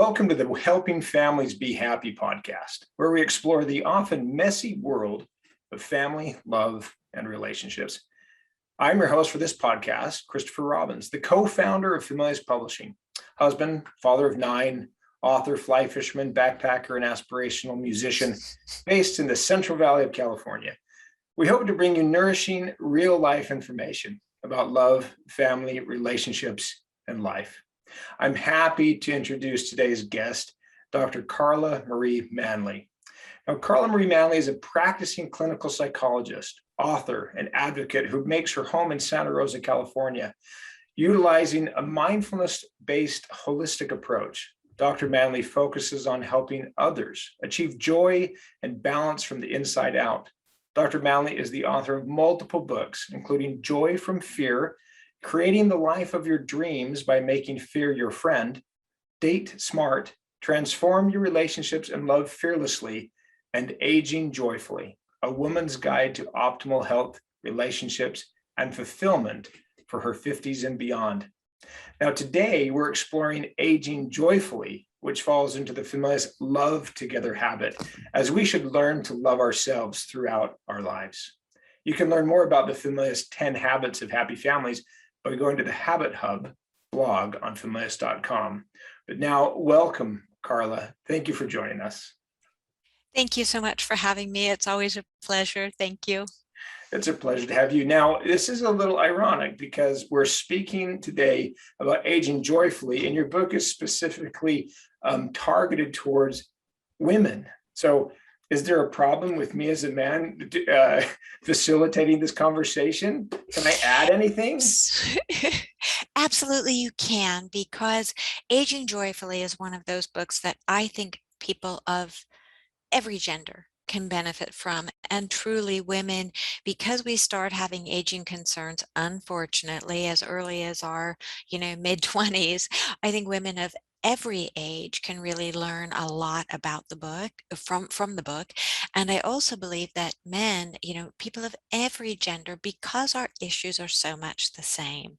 welcome to the Helping Families Be Happy podcast, where we explore the often messy world of family, love, and relationships. I'm your host for this podcast, Christopher Robbins, the co-founder of Familius Publishing, husband, father of 9, author, fly fisherman, backpacker, and aspirational musician based in the Central Valley of California. We hope to bring you nourishing, real-life information about love, family, relationships, and life. I'm happy to introduce today's guest, Dr. Carla Marie Manley. Now, Carla Marie Manley is a practicing clinical psychologist, author, and advocate who makes her home in Santa Rosa, California. Utilizing a mindfulness-based holistic approach, Dr. Manley focuses on helping others achieve joy and balance from the inside out. Dr. Manley is the author of multiple books, including Joy from Fear, Creating the Life of Your Dreams by Making Fear Your Friend, Date Smart, Transform Your Relationships and Love Fearlessly, and Aging Joyfully, a woman's guide to optimal health, relationships, and fulfillment for her 50s and beyond. Now, today we're exploring aging joyfully, which falls into the Familius love together habit, as we should learn to love ourselves throughout our lives. You can learn more about the Familius 10 Habits of Happy Families by going to the Habit Hub blog on Familius.com. But now, welcome, Carla. Thank you for joining us. Thank you so much for having me. It's always a pleasure. Thank you. It's a pleasure to have you. Now, this is a little ironic because we're speaking today about aging joyfully, and your book is specifically targeted towards women. So is there a problem with me as a man facilitating this conversation? Can I add anything? Absolutely, you can, because Aging Joyfully is one of those books that I think people of every gender can benefit from, and truly women, because we start having aging concerns, unfortunately, as early as our, mid-20s. I think women of every age can really learn a lot about the book from the book. And I also believe that men, people of every gender, because our issues are so much the same.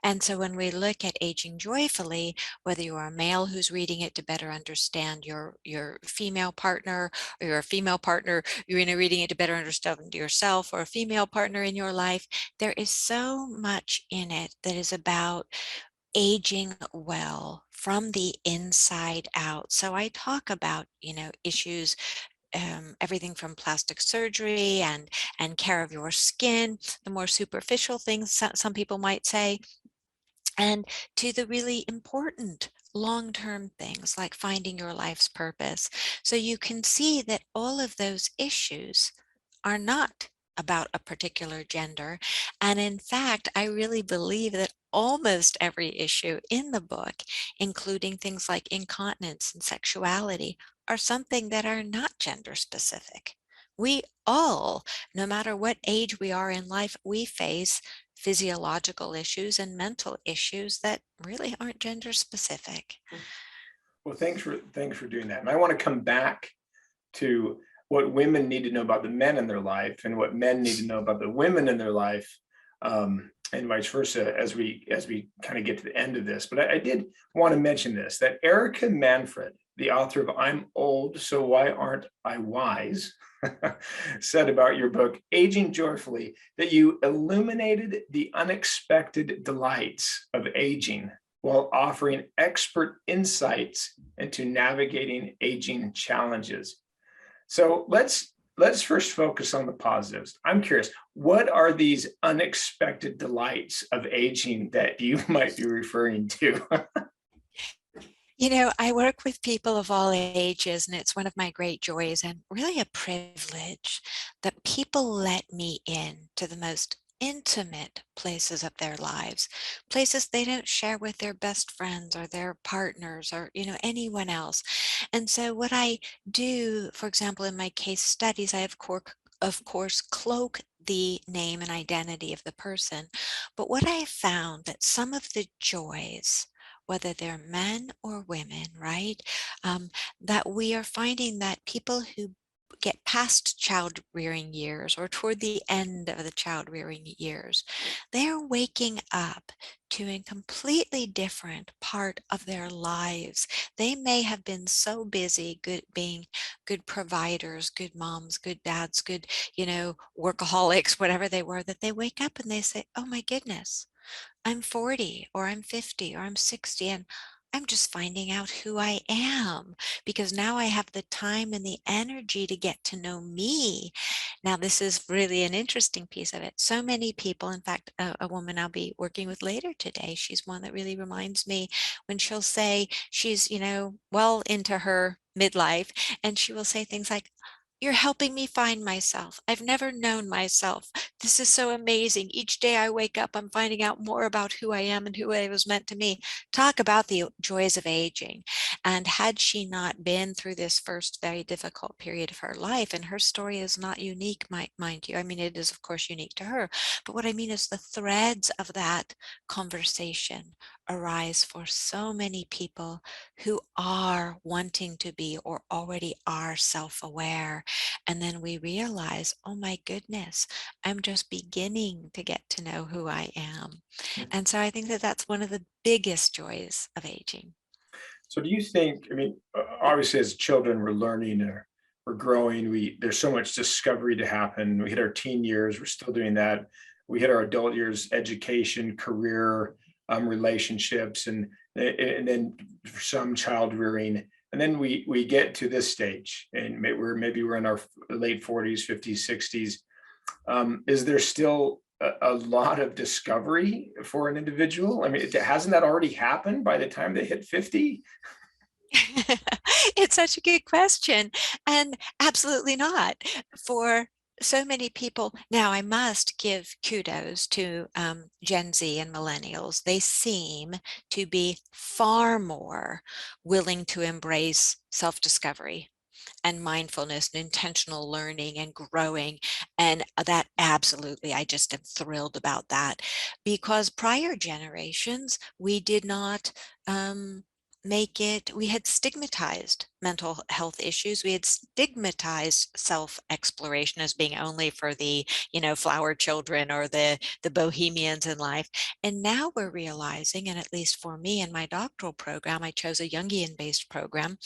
And so when we look at Aging Joyfully, whether you are a male who's reading it to better understand your female partner, or you're a female partner, you're reading it to better understand yourself, or a female partner in your life, there is so much in it that is about aging well from the inside out. So I talk about, issues, everything from plastic surgery and care of your skin, the more superficial things some people might say, and to the really important long-term things like finding your life's purpose. So you can see that all of those issues are not about a particular gender. And in fact, I really believe that almost every issue in the book, including things like incontinence and sexuality, are something that are not gender specific. We all, no matter what age we are in life, we face physiological issues and mental issues that really aren't gender specific. Well, thanks for doing that. And I want to come back to what women need to know about the men in their life and what men need to know about the women in their life, and vice versa as we kind of get to the end of this. But I did want to mention this, that Erica Manfred, the author of I'm Old, So Why Aren't I Wise, said about your book, Aging Joyfully, that you illuminated the unexpected delights of aging while offering expert insights into navigating aging challenges. So let's first focus on the positives. I'm curious, what are these unexpected delights of aging that you might be referring to? I work with people of all ages, and it's one of my great joys and really a privilege that people let me in to the most intimate places of their lives, places they don't share with their best friends or their partners or, anyone else. And so what I do, for example, in my case studies, I of course cloak the name and identity of the person. But what I found that some of the joys, whether they're men or women, right? That we are finding that people who get past child rearing years or toward the end of the child rearing years, they're waking up to a completely different part of their lives. They may have been so busy being good providers, good moms, good dads, good, workaholics, whatever they were, that they wake up and they say, oh my goodness, I'm 40 or I'm 50 or I'm 60 and I'm just finding out who I am because now I have the time and the energy to get to know me. Now, this is really an interesting piece of it. So many people, in fact, a woman I'll be working with later today, she's one that really reminds me when she'll say she's, well into her midlife, and she will say things like, you're helping me find myself. I've never known myself. This is so amazing. Each day I wake up, I'm finding out more about who I am and who I was meant to be. Talk about the joys of aging. And had she not been through this first very difficult period of her life, and her story is not unique, mind you. I mean, it is, of course, unique to her. But what I mean is the threads of that conversation arise for so many people who are wanting to be or already are self-aware. And then we realize, oh my goodness, I'm just beginning to get to know who I am. And so I think that that's one of the biggest joys of aging. So do you think, I mean, obviously as children, we're learning or we're growing, there's so much discovery to happen. We hit our teen years, we're still doing that. We hit our adult years, education, career, relationships, and then for some child rearing. And then we get to this stage and maybe we're in our late 40s, 50s, 60s. Is there still a lot of discovery for an individual? I mean, hasn't that already happened by the time they hit 50? It's such a good question. And absolutely not. For so many people, now I must give kudos to Gen Z and millennials. They seem to be far more willing to embrace self-discovery and mindfulness and intentional learning and growing. And that absolutely, I just am thrilled about that because prior generations, we did not we had stigmatized mental health issues. We had stigmatized self-exploration as being only for the, flower children or the bohemians in life. And now we're realizing, and at least for me in my doctoral program, I chose a Jungian-based program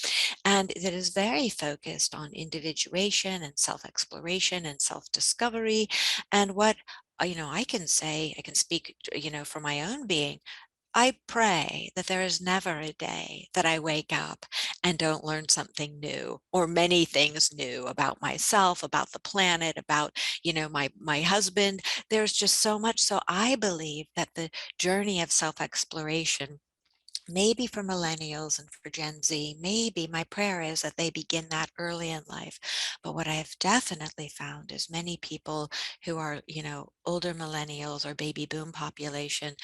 and that is very focused on individuation and self-exploration and self-discovery. And what I can say, I can speak, for my own being. I pray that there is never a day that I wake up and don't learn something new or many things new about myself, about the planet, about, my husband. There's just so much. So I believe that the journey of self-exploration, maybe for millennials and for Gen Z, maybe my prayer is that they begin that early in life. But what I have definitely found is many people who are, older millennials or baby boom population,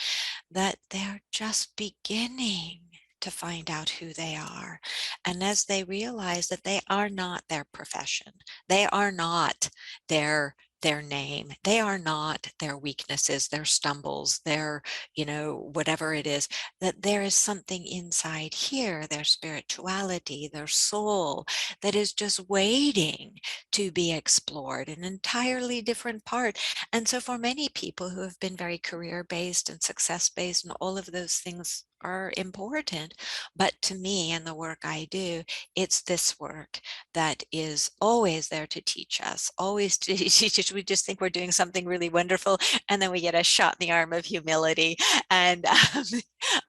that they're just beginning to find out who they are. And as they realize that they are not their profession, they are not their name, they are not their weaknesses, their stumbles, their, whatever it is, that there is something inside here, their spirituality, their soul, that is just waiting to be explored, an entirely different part. And so for many people who have been very career based and success based, and all of those things are important. But to me and the work I do, it's this work that is always there to teach us, always to teach us. We just think we're doing something really wonderful, and then we get a shot in the arm of humility. And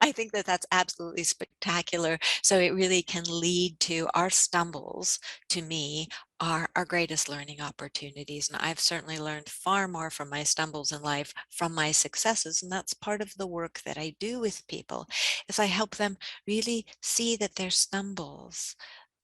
I think that that's absolutely spectacular. So it really can lead to our stumbles, to me, are our greatest learning opportunities. And I've certainly learned far more from my stumbles in life, from my successes. And that's part of the work that I do with people, is I help them really see that their stumbles,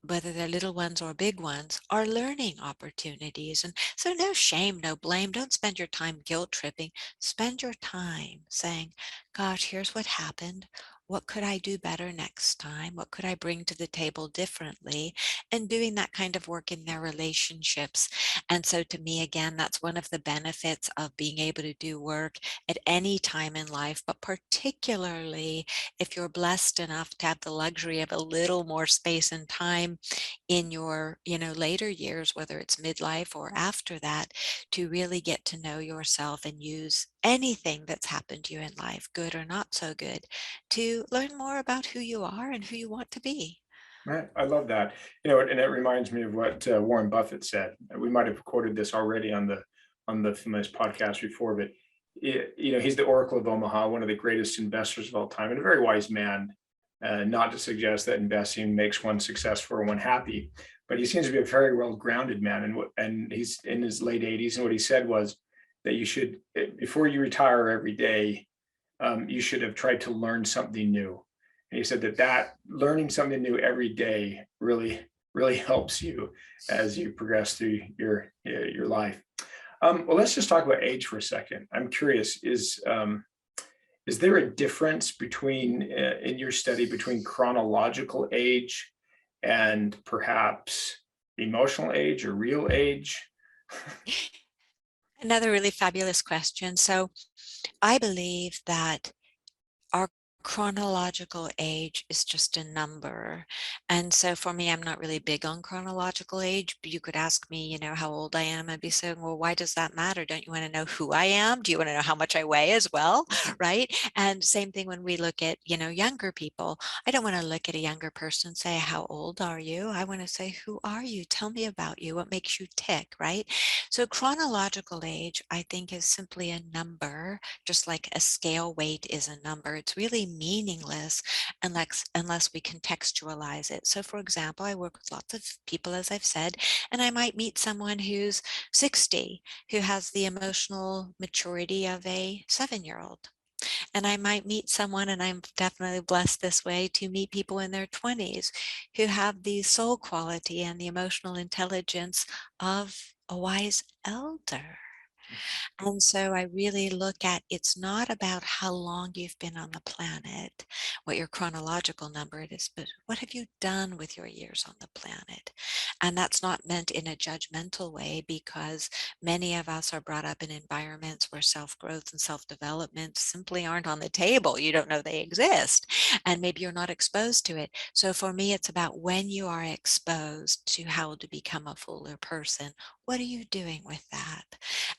whether they're little ones or big ones, are learning opportunities. And so no shame, no blame. Don't spend your time guilt tripping. Spend your time saying, gosh, here's what happened. what could I do better next time? What could I bring to the table differently? And doing that kind of work in their relationships. And so to me, again, that's one of the benefits of being able to do work at any time in life, but particularly if you're blessed enough to have the luxury of a little more space and time in your, later years, whether it's midlife or after that, to really get to know yourself and use anything that's happened to you in life, good or not so good, to learn more about who you are and who you want to be. Right. I love that. And it reminds me of what Warren Buffett said. We might have quoted this already on the Familius podcast before, but he's the Oracle of Omaha, one of the greatest investors of all time, and a very wise man. Not to suggest that investing makes one successful or one happy, but he seems to be a very well grounded man, and he's in his late 80s. And what he said was that you should, before you retire every day, you should have tried to learn something new. And he said that learning something new every day really helps you as you progress through your life. Well, let's just talk about age for a second. I'm curious, is there a difference between in your study between chronological age and perhaps emotional age or real age? Another really fabulous question. So I believe that our chronological age is just a number. And so for me, I'm not really big on chronological age, but you could ask me, how old I am. I'd be saying, well, why does that matter? Don't you want to know who I am? Do you want to know how much I weigh as well? Right. And same thing when we look at, younger people. I don't want to look at a younger person and say, how old are you? I want to say, who are you? Tell me about you. What makes you tick? Right. So chronological age, I think, is simply a number, just like a scale weight is a number. It's really meaningless unless we contextualize it. So for example, I work with lots of people, as I've said, and I might meet someone who's 60 who has the emotional maturity of a 7-year-old. And I might meet someone, and I'm definitely blessed this way to meet people in their 20s who have the soul quality and the emotional intelligence of a wise elder. And so I really look at, it's not about how long you've been on the planet, what your chronological number it is, but what have you done with your years on the planet? And that's not meant in a judgmental way, because many of us are brought up in environments where self-growth and self-development simply aren't on the table. You don't know they exist, and maybe you're not exposed to it. So for me, it's about when you are exposed to how to become a fuller person, what are you doing with that?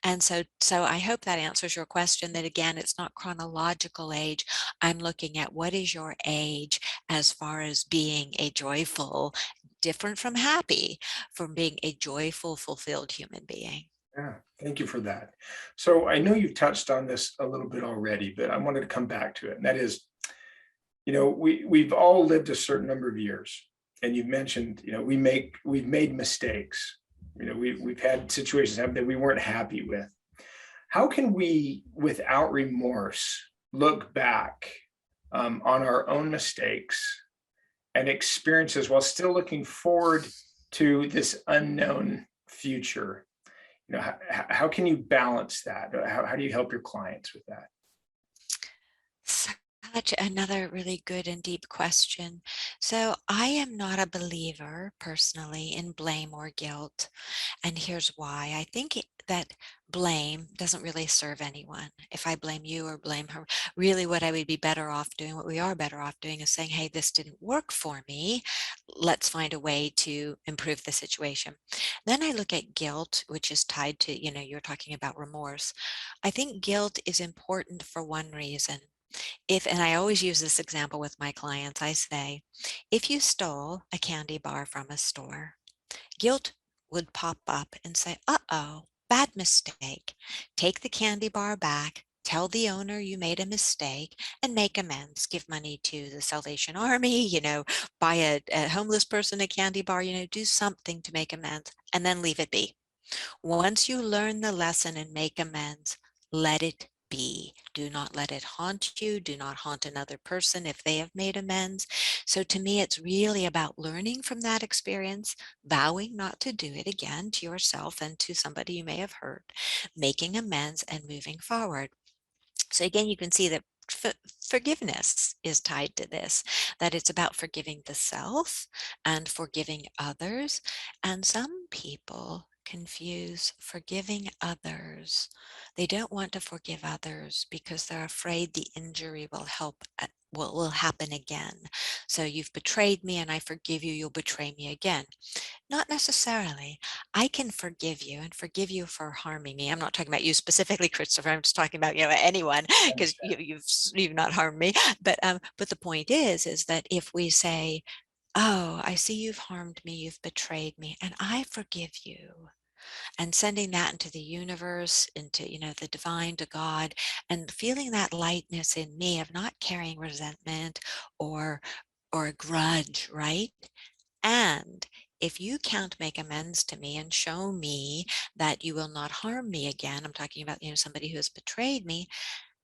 And so I hope that answers your question, that again, it's not chronological age. I'm looking at what is your age as far as being a joyful, different from happy, from being a joyful, fulfilled human being. Yeah, thank you for that. So I know you've touched on this a little bit already, but I wanted to come back to it. And that is, we've all lived a certain number of years. And you've mentioned, we've made mistakes. We've had situations happen that we weren't happy with. How can we, without remorse, look back on our own mistakes and experiences while still looking forward to this unknown future? How can you balance that? How do you help your clients with that? Such another really good and deep question. So I am not a believer personally in blame or guilt. And here's why. I think that blame doesn't really serve anyone. If I blame you or blame her, really what I would be better off doing, what we are better off doing, is saying, hey, this didn't work for me. Let's find a way to improve the situation. Then I look at guilt, which is tied to, you're talking about remorse. I think guilt is important for one reason. And I always use this example with my clients, I say, if you stole a candy bar from a store, guilt would pop up and say, uh-oh, bad mistake. Take the candy bar back, tell the owner you made a mistake, and make amends. Give money to the Salvation Army, buy a homeless person a candy bar, do something to make amends, and then leave it be. Once you learn the lesson and make amends, let it be. Do not let it haunt you. Do not haunt another person if they have made amends. So to me, it's really about learning from that experience, vowing not to do it again to yourself and to somebody you may have hurt, making amends and moving forward. So again, you can see that forgiveness is tied to this, that it's about forgiving the self and forgiving others. And some people confuse forgiving others. They don't want to forgive others because they're afraid the injury will will happen again. So you've betrayed me and I forgive you, you'll betray me again. Not necessarily. I can forgive you and forgive you for harming me. I'm not talking about you specifically, Christopher. I'm just talking about, anyone, I because understand. you've not harmed me. But the point is that if we say, "Oh, I see you've harmed me, you've betrayed me, and I forgive you," and sending that into the universe, into, the divine, to God, and feeling that lightness in me of not carrying resentment or a grudge, right? And if you can't make amends to me and show me that you will not harm me again, I'm talking about, somebody who has betrayed me,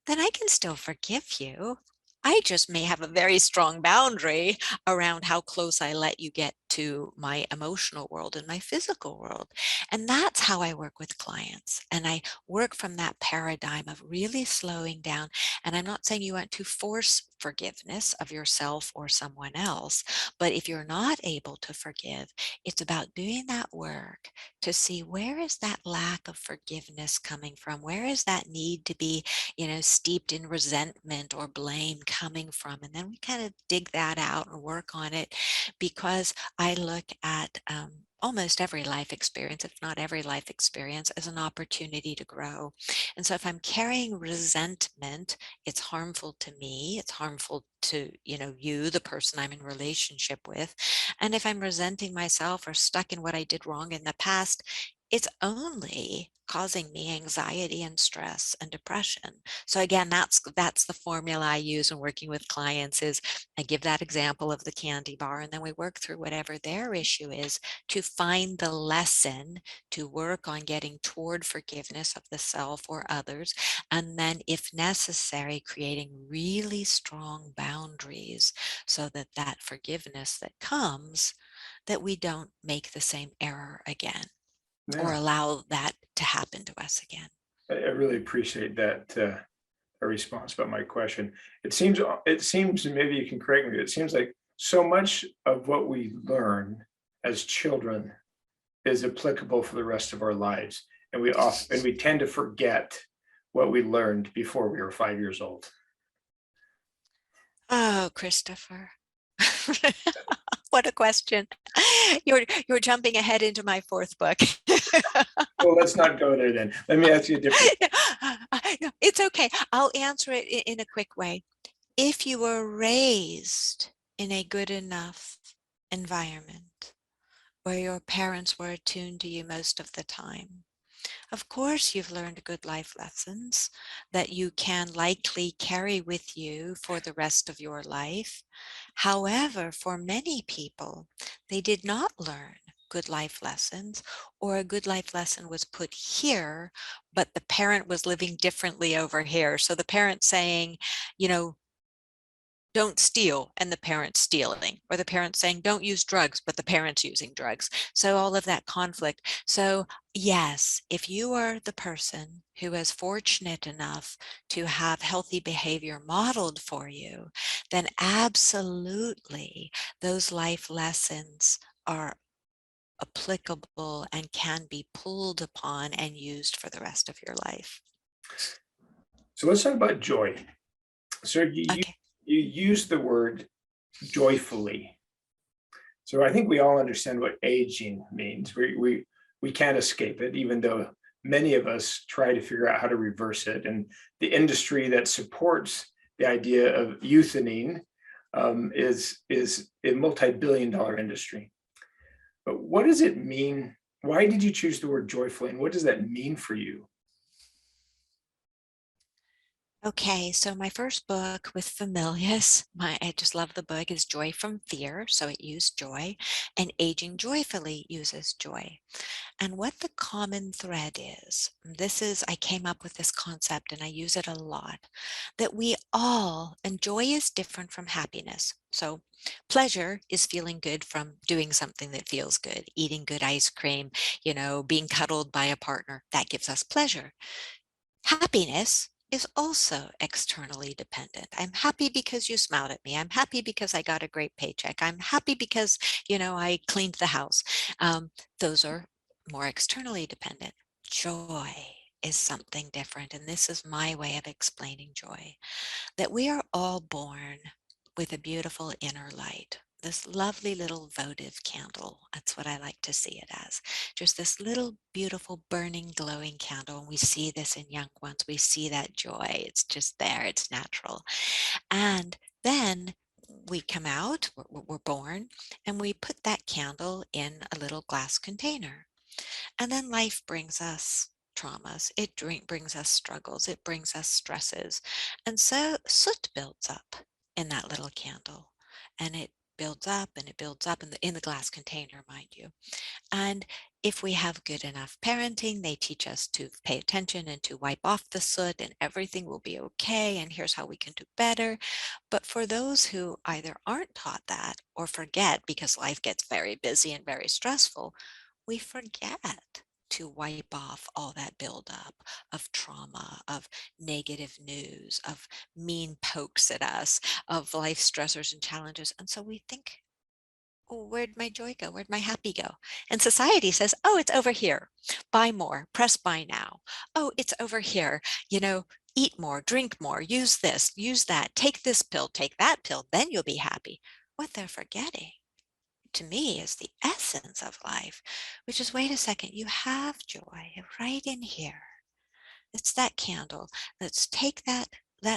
then I can still forgive you. I just may have a very strong boundary around how close I let you get to my emotional world and my physical world. And that's how I work with clients. And I work from that paradigm of really slowing down. And I'm not saying you want to force forgiveness of yourself or someone else, but if you're not able to forgive, it's about doing that work to see, where is that lack of forgiveness coming from? Where is that need to be, steeped in resentment or blame coming from? And then we kind of dig that out and work on it, because I look at almost every life experience, if not every life experience, as an opportunity to grow. And so if I'm carrying resentment, it's harmful to me, it's harmful to, you, the person I'm in relationship with. And if I'm resenting myself or stuck in what I did wrong in the past, it's only causing me anxiety and stress and depression. So again, that's the formula I use when working with clients. Is I give that example of the candy bar, and then we work through whatever their issue is to find the lesson, to work on getting toward forgiveness of the self or others, and then, if necessary, creating really strong boundaries so that that forgiveness that comes, that we don't make the same error again or Yeah, allow that to happen to us again. I really appreciate that a response about my question. It seems, and maybe you can correct me, it seems like so much of what we learn as children is applicable for the rest of our lives. And we tend to forget what we learned before we were 5 years old. Oh, Christopher. What a question. You're jumping ahead into my fourth book. Well, let's not go there then. Let me ask you a different. No, it's okay. I'll answer it in a quick way. If you were raised in a good enough environment where your parents were attuned to you most of the time, of course, you've learned good life lessons that you can likely carry with you for the rest of your life. However, for many people, they did not learn good life lessons, or a good life lesson was put here, but the parent was living differently over here. So the parent saying, you know, don't steal, and the parents stealing, or the parents saying don't use drugs, but the parents using drugs. So all of that conflict. So yes, if you are the person who is fortunate enough to have healthy behavior modeled for you, then absolutely those life lessons are applicable and can be pulled upon and used for the rest of your life. So let's talk about joy. So Okay. you use the word joyfully. So I think we all understand what aging means. We can't escape it, even though many of us try to figure out how to reverse it. And the industry that supports the idea of euthanasia is a multi-billion-dollar industry. But what does it mean? Why did you choose the word joyfully, and what does that mean for you? Okay, so my first book with Familius, I just love the book, is Joy from Fear. So it used joy, and Aging Joyfully uses joy. And what the common thread is, I came up with this concept and I use it a lot, that we all, and joy is different from happiness. So pleasure is feeling good from doing something that feels good, eating good ice cream, being cuddled by a partner, that gives us pleasure. Happiness is also externally dependent. I'm happy because you smiled at me. I'm happy because I got a great paycheck. I'm happy because, I cleaned the house. Those are more externally dependent. Joy is something different. And this is my way of explaining joy, that we are all born with a beautiful inner light. This lovely little votive candle. That's what I like to see it as. Just this little beautiful burning, glowing candle. And we see this in young ones. We see that joy. It's just there. It's natural. And then we come out, we're born, and we put that candle in a little glass container. And then life brings us traumas, brings us struggles, it brings us stresses. And so soot builds up in that little candle, and it builds up and it builds up in the glass container, mind you. And if we have good enough parenting, they teach us to pay attention and to wipe off the soot and everything will be okay. And here's how we can do better. But for those who either aren't taught that or forget because life gets very busy and very stressful, we forget to wipe off all that buildup of trauma, of negative news, of mean pokes at us, of life stressors and challenges. And so we think, oh, where'd my joy go? Where'd my happy go? And society says, oh, it's over here. Buy more, press buy now. Oh, it's over here. Eat more, drink more, use this, use that, take this pill, take that pill, then you'll be happy. What they're forgetting, to me, is the essence of life, which is, wait a second, you have joy right in here. It's that candle. Let's take that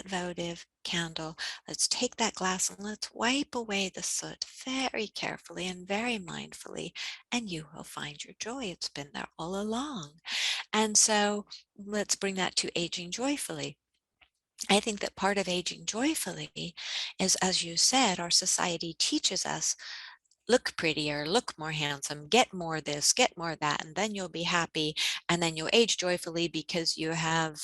votive candle. Let's take that glass and let's wipe away the soot very carefully and very mindfully, and you will find your joy. It's been there all along. And so let's bring that to aging joyfully. I think that part of aging joyfully is, as you said, our society teaches us, look prettier, look more handsome, get more this, get more that, and then you'll be happy. And then you'll age joyfully because you have,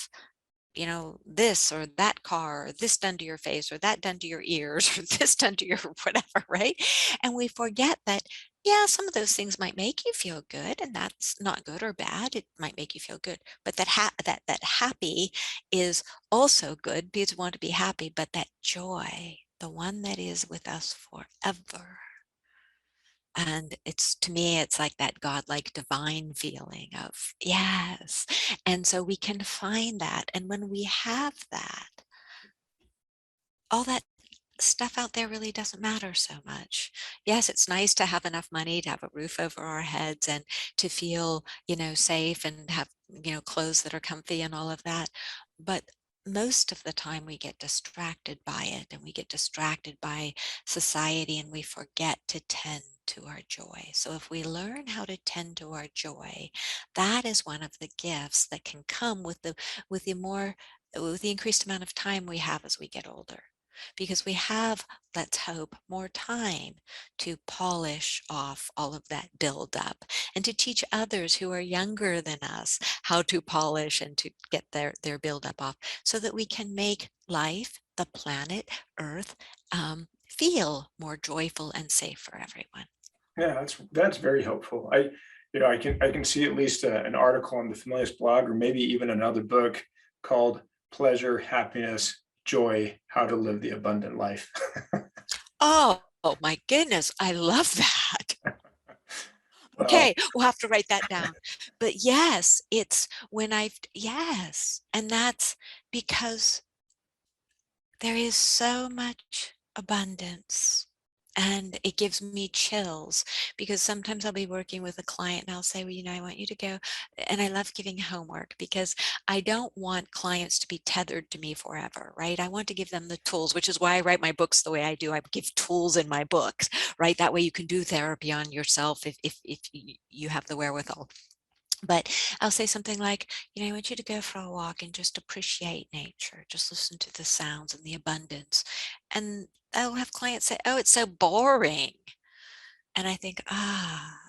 this or that car, or this done to your face, or that done to your ears, or this done to your whatever, right? And we forget that, yeah, some of those things might make you feel good, and that's not good or bad. It might make you feel good, but that happy is also good because we want to be happy. But that joy, the one that is with us forever, and it's, to me, it's like that godlike divine feeling of yes. And so we can find that. And when we have that, all that stuff out there really doesn't matter so much. Yes, it's nice to have enough money to have a roof over our heads and to feel, safe and have, clothes that are comfy and all of that. But most of the time we get distracted by it, and we get distracted by society, and we forget to tend to our joy. So if we learn how to tend to our joy, that is one of the gifts that can come with the more with the increased amount of time we have as we get older, because we have, let's hope, more time to polish off all of that buildup and to teach others who are younger than us how to polish and to get their buildup off, so that we can make life, the planet, Earth, feel more joyful and safe for everyone. Yeah, that's very helpful. I can see at least an article on the Familius blog, or maybe even another book called "Pleasure, Happiness, Joy: How to Live the Abundant Life." Oh my goodness, I love that. Well, Okay, we'll have to write that down. But yes, it's yes. And that's because there is so much abundance. And it gives me chills, because sometimes I'll be working with a client and I'll say, well, I want you to go. And I love giving homework because I don't want clients to be tethered to me forever, right? I want to give them the tools, which is why I write my books the way I do. I give tools in my books, right? That way you can do therapy on yourself if you have the wherewithal. But I'll say something like, I want you to go for a walk and just appreciate nature. Just listen to the sounds and the abundance. And I'll have clients say, oh, it's so boring. And I think,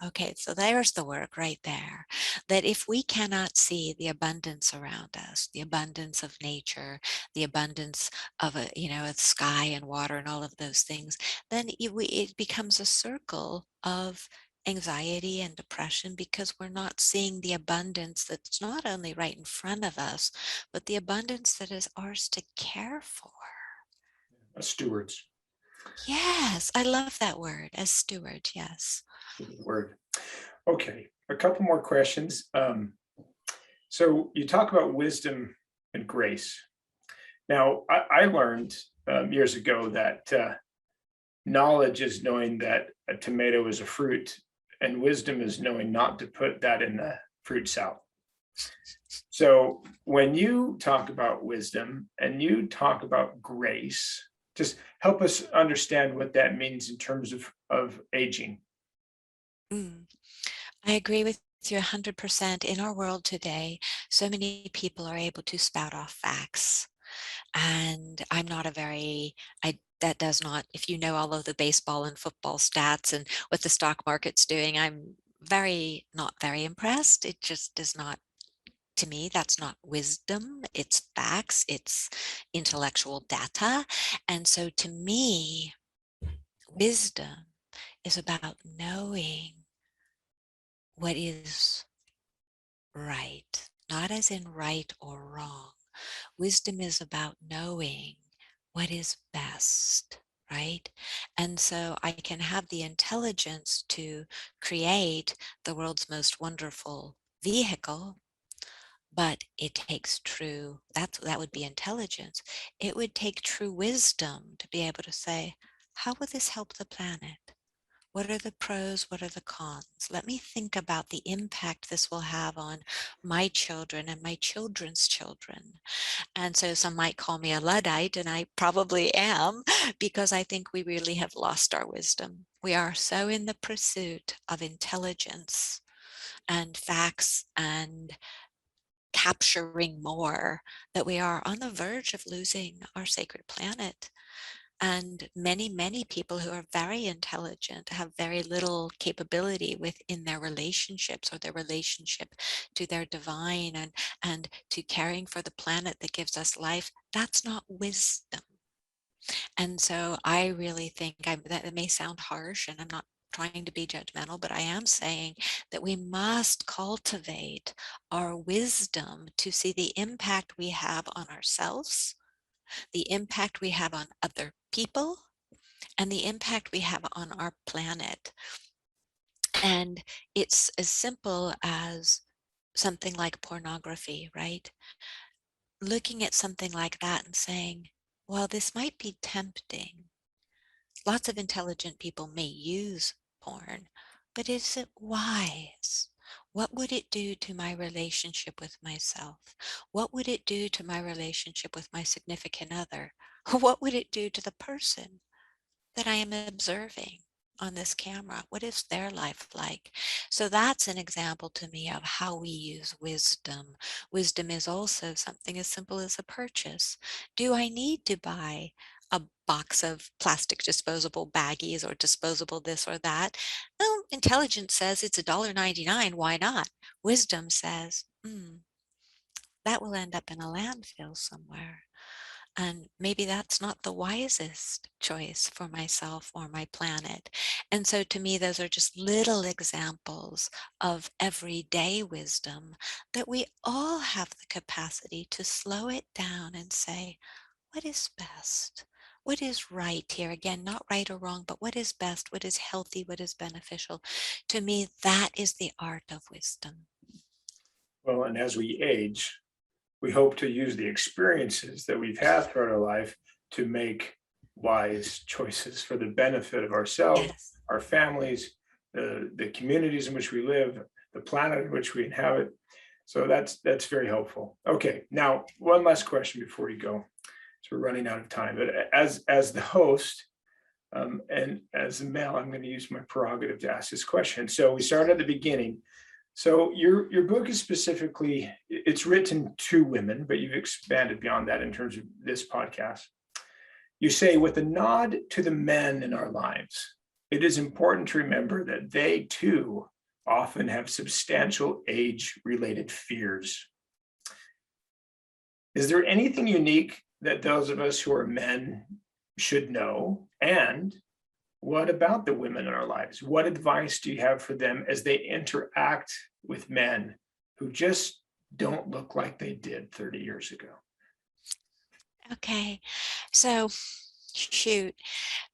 okay, so there's the work right there. That if we cannot see the abundance around us, the abundance of nature, the abundance of a sky and water and all of those things, then it becomes a circle of anxiety and depression because we're not seeing the abundance that's not only right in front of us, but the abundance that is ours to care for. Stewards. Yes, I love that word, as steward. Yes. Word. Okay, a couple more questions. So you talk about wisdom and grace. Now, I learned years ago that knowledge is knowing that a tomato is a fruit, and wisdom is knowing not to put that in the fruit salad. So when you talk about wisdom and you talk about grace, just help us understand what that means in terms of aging. Mm. I agree with you 100%. In our world today, so many people are able to spout off facts. And I'm not a very, that does not, if you know all of the baseball and football stats and what the stock market's doing, I'm not very impressed. It just does not, to me, that's not wisdom. It's facts, it's intellectual data. And so to me, wisdom is about knowing what is right, not as in right or wrong. Wisdom is about knowing what is best, right? And so I can have the intelligence to create the world's most wonderful vehicle, but it takes that would be intelligence. It would take true wisdom to be able to say, how will this help the planet? What are the pros? What are the cons? Let me think about the impact this will have on my children and my children's children. And so some might call me a Luddite, and I probably am, because I think we really have lost our wisdom. We are so in the pursuit of intelligence and facts and capturing more that we are on the verge of losing our sacred planet. And many people who are very intelligent have very little capability within their relationships or their relationship to their divine and to caring for the planet that gives us life. That's not wisdom. And so I really think that it may sound harsh, and I'm not trying to be judgmental, but I am saying that we must cultivate our wisdom to see the impact we have on ourselves, the impact we have on other people, and the impact we have on our planet. And it's as simple as something like pornography, right? Looking at something like that and saying, well, this might be tempting. Lots of intelligent people may use porn, but is it wise? What would it do to my relationship with myself? What would it do to my relationship with my significant other? What would it do to the person that I am observing on this camera? What is their life like? So that's an example to me of how we use wisdom. Wisdom is also something as simple as a purchase. Do I need to buy a box of plastic disposable baggies or disposable this or that? Well, intelligence says it's $1.99. Why not? Wisdom says, that will end up in a landfill somewhere. And maybe that's not the wisest choice for myself or my planet. And so to me, those are just little examples of everyday wisdom that we all have the capacity to slow it down and say, what is best? What is right here? Again, not right or wrong, but what is best? What is healthy? What is beneficial? To me, that is the art of wisdom. Well, and as we age, we hope to use the experiences that we've had throughout our life to make wise choices for the benefit of ourselves, Yes. our families, the communities in which we live, the planet in which we inhabit. So that's very helpful. Okay, now one last question before you go. So we're running out of time. But as the host and as a male, I'm going to use my prerogative to ask this question. So we started at the beginning. So your book is specifically, it's written to women, but you've expanded beyond that in terms of this podcast. You say, with a nod to the men in our lives, it is important to remember that they too often have substantial age-related fears. Is there anything unique that those of us who are men should know? And what about the women in our lives? What advice do you have for them as they interact with men who just don't look like they did 30 years ago? Okay, so shoot,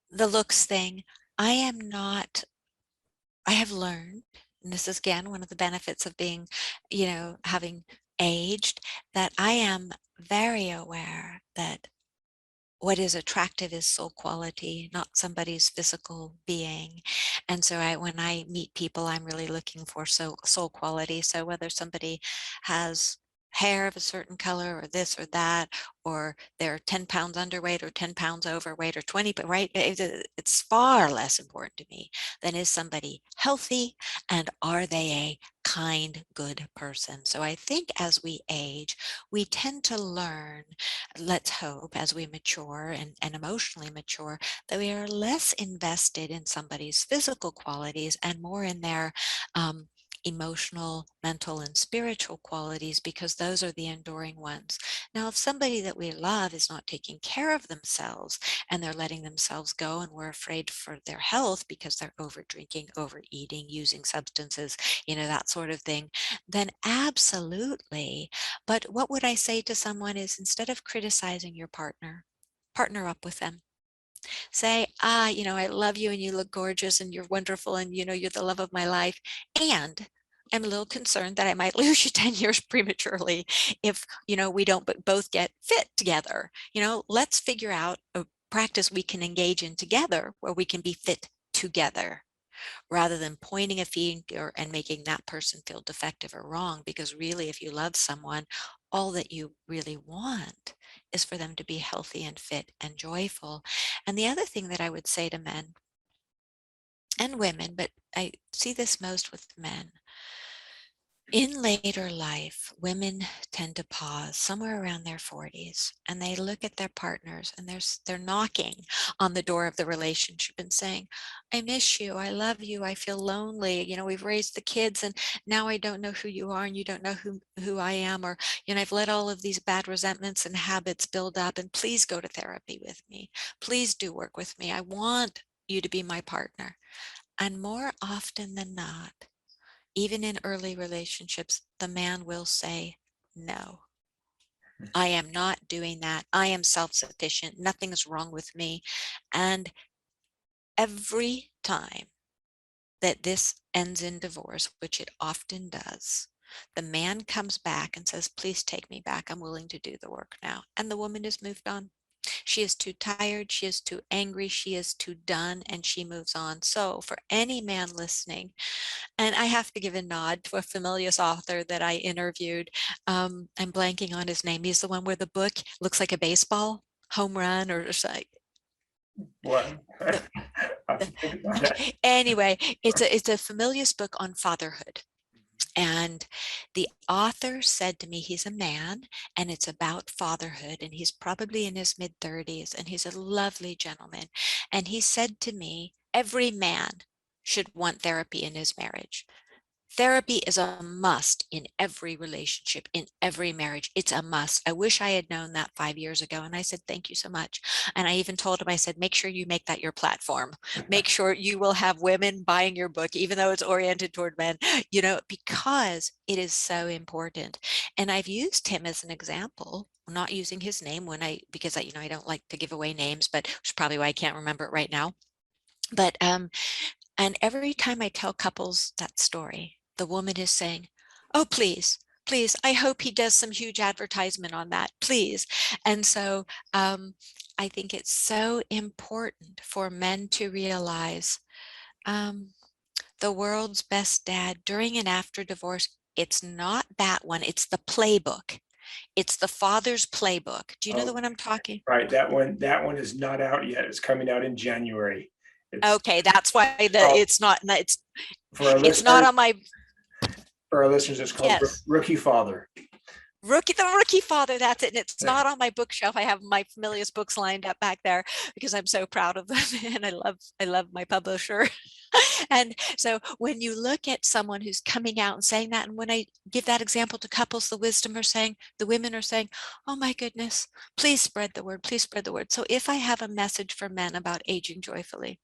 the looks thing. I am not, I have learned, and this is again one of the benefits of being, having aged, that I am very aware that what is attractive is soul quality, not somebody's physical being. And so when I meet people, I'm really looking for soul quality. So whether somebody has hair of a certain color or this or that, or they're 10 pounds underweight or 10 pounds overweight or 20, but right, it's far less important to me than is somebody healthy and are they a kind, good person. So I think as we age, we tend to learn, let's hope, as we mature and emotionally mature, that we are less invested in somebody's physical qualities and more in their emotional, mental, and spiritual qualities, because those are the enduring ones. Now, if somebody that we love is not taking care of themselves and they're letting themselves go and we're afraid for their health because they're over drinking, overeating, using substances, that sort of thing, then absolutely. But what would I say to someone is, instead of criticizing your partner up with them. Say, I love you and you look gorgeous and you're wonderful and you're the love of my life. And I'm a little concerned that I might lose you 10 years prematurely if, we don't both get fit together. Let's figure out a practice we can engage in together where we can be fit together, rather than pointing a finger and making that person feel defective or wrong. Because really, if you love someone, all that you really want is for them to be healthy and fit and joyful. And the other thing that I would say to men and women, but I see this most with men, in later life, women tend to pause somewhere around their 40s and they look at their partners and they're knocking on the door of the relationship and saying, I miss you, I love you, I feel lonely, we've raised the kids and now I don't know who you are and you don't know who I am, or I've let all of these bad resentments and habits build up, and please go to therapy with me, please do work with me, I want you to be my partner. And more often than not, even in early relationships, the man will say, no, I am not doing that. I am self-sufficient. Nothing's wrong with me. And every time that this ends in divorce, which it often does, the man comes back and says, please take me back. I'm willing to do the work now. And the woman has moved on. She is too tired. She is too angry. She is too done, and she moves on. So for any man listening, and I have to give a nod to a Familius author that I interviewed. I'm blanking on his name. He's the one where the book looks like a baseball home run or something. What? The, I have to think about that. anyway, it's a Familius book on fatherhood. And the author said to me, he's a man and it's about fatherhood, and he's probably in his mid 30s and he's a lovely gentleman. And he said to me, every man should want therapy in his marriage. Therapy is a must in every relationship, in every marriage. It's a must. I wish I had known that 5 years ago. And I said, thank you so much. And I even told him, I said, make sure you make that your platform. Make sure you will have women buying your book, even though it's oriented toward men, because it is so important. And I've used him as an example, not using his name because I don't like to give away names, but which is probably why I can't remember it right now. But, and every time I tell couples that story, the woman is saying, oh, please, please, I hope he does some huge advertisement on that, please. And so I think it's so important for men to realize the world's best dad during and after divorce, it's not that one, it's the playbook. It's the father's playbook. Do you know the Oh, one I'm talking? right. That one is not out yet. It's coming out in January. It's Okay, that's why called, it's not, for our it's not listeners, on my, it's called yes. Rookie Father. The rookie father, that's it. And it's not on my bookshelf. I have my Familius books lined up back there because I'm so proud of them and I love my publisher. And so when you look at someone who's coming out and saying that, and when I give that example to couples, the women are saying, oh my goodness, please spread the word, please spread the word. So if I have a message for men about aging joyfully,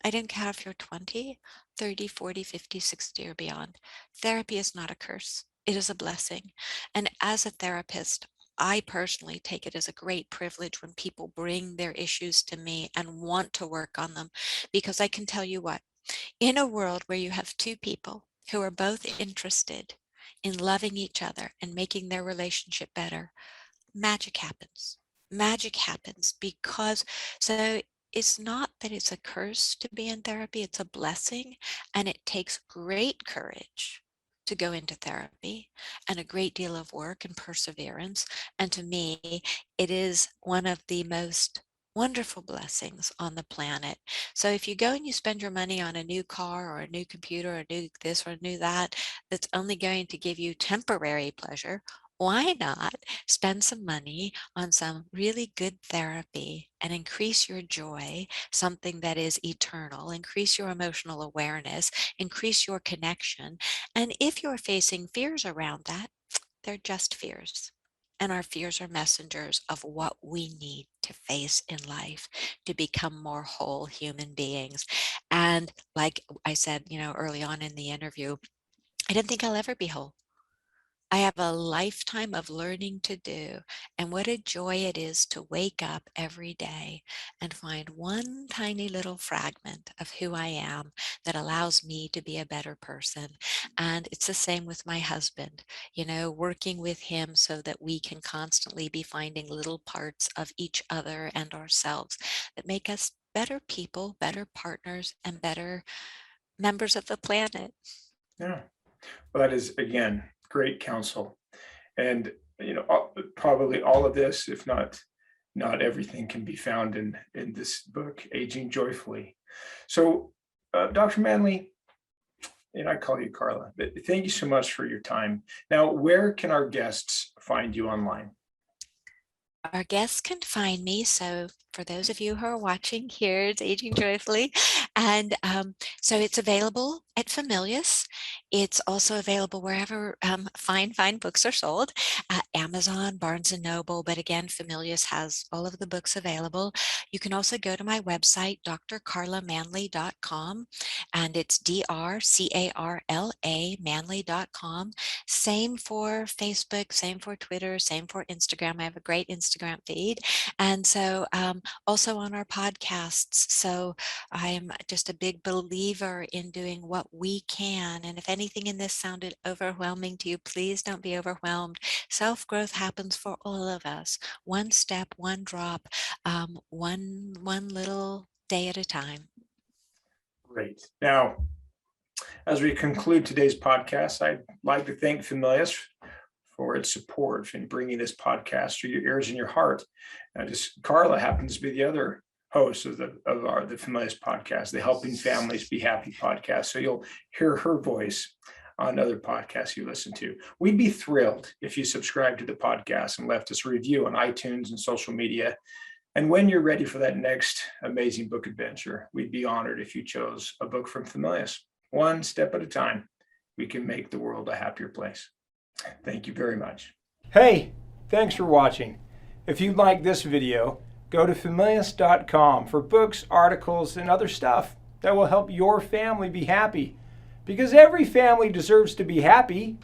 I don't care if you're 20, 30, 40, 50, 60, or beyond. Therapy is not a curse. It is a blessing. And as a therapist, I personally take it as a great privilege when people bring their issues to me and want to work on them, because I can tell you what, in a world where you have two people who are both interested in loving each other and making their relationship better, magic happens. Magic happens because, so it's not that it's a curse to be in therapy, it's a blessing. And it takes great courage to go into therapy and a great deal of work and perseverance. And to me, it is one of the most wonderful blessings on the planet. So if you go and you spend your money on a new car or a new computer or a new this or a new that, that's only going to give you temporary pleasure, why not spend some money on some really good therapy and increase your joy, something that is eternal, increase your emotional awareness, increase your connection. And if you're facing fears around that, they're just fears. And our fears are messengers of what we need to face in life to become more whole human beings. And like I said, early on in the interview, I didn't think I'll ever be whole. I have a lifetime of learning to do, and what a joy it is to wake up every day and find one tiny little fragment of who I am that allows me to be a better person. And it's the same with my husband, working with him so that we can constantly be finding little parts of each other and ourselves that make us better people, better partners, and better members of the planet. Yeah. Well, that is, again, great counsel. And, probably all of this, if not everything, can be found in this book, Aging Joyfully. So, Dr. Manley, and I call you Carla, but thank you so much for your time. Now, where can our guests find you online? Our guests can find me. So for those of you who are watching, here's Aging Joyfully. And so it's available at Familius. It's also available wherever fine books are sold, Amazon, Barnes and Noble. But again, Familius has all of the books available. You can also go to my website, drcarlamanley.com, and it's DRCARLA manley.com. Same for Facebook, same for Twitter, same for Instagram. I have a great Instagram feed. And so also on our podcasts. So I am just a big believer in doing what we can. And if anything in this sounded overwhelming to you, please don't be overwhelmed. Self-growth happens for all of us. One step, one drop, one little day at a time. Great. Now, as we conclude today's podcast, I'd like to thank Familius for its support in bringing this podcast to your ears and your heart. Carla happens to be the other host of the Familius podcast, the Helping Families Be Happy podcast. So you'll hear her voice on other podcasts you listen to. We'd be thrilled if you subscribe to the podcast and left us a review on iTunes and social media. And when you're ready for that next amazing book adventure, we'd be honored if you chose a book from Familius. One step at a time, we can make the world a happier place. Thank you very much. Hey, thanks for watching. If you like this video, go to Familius.com for books, articles, and other stuff that will help your family be happy. Because every family deserves to be happy.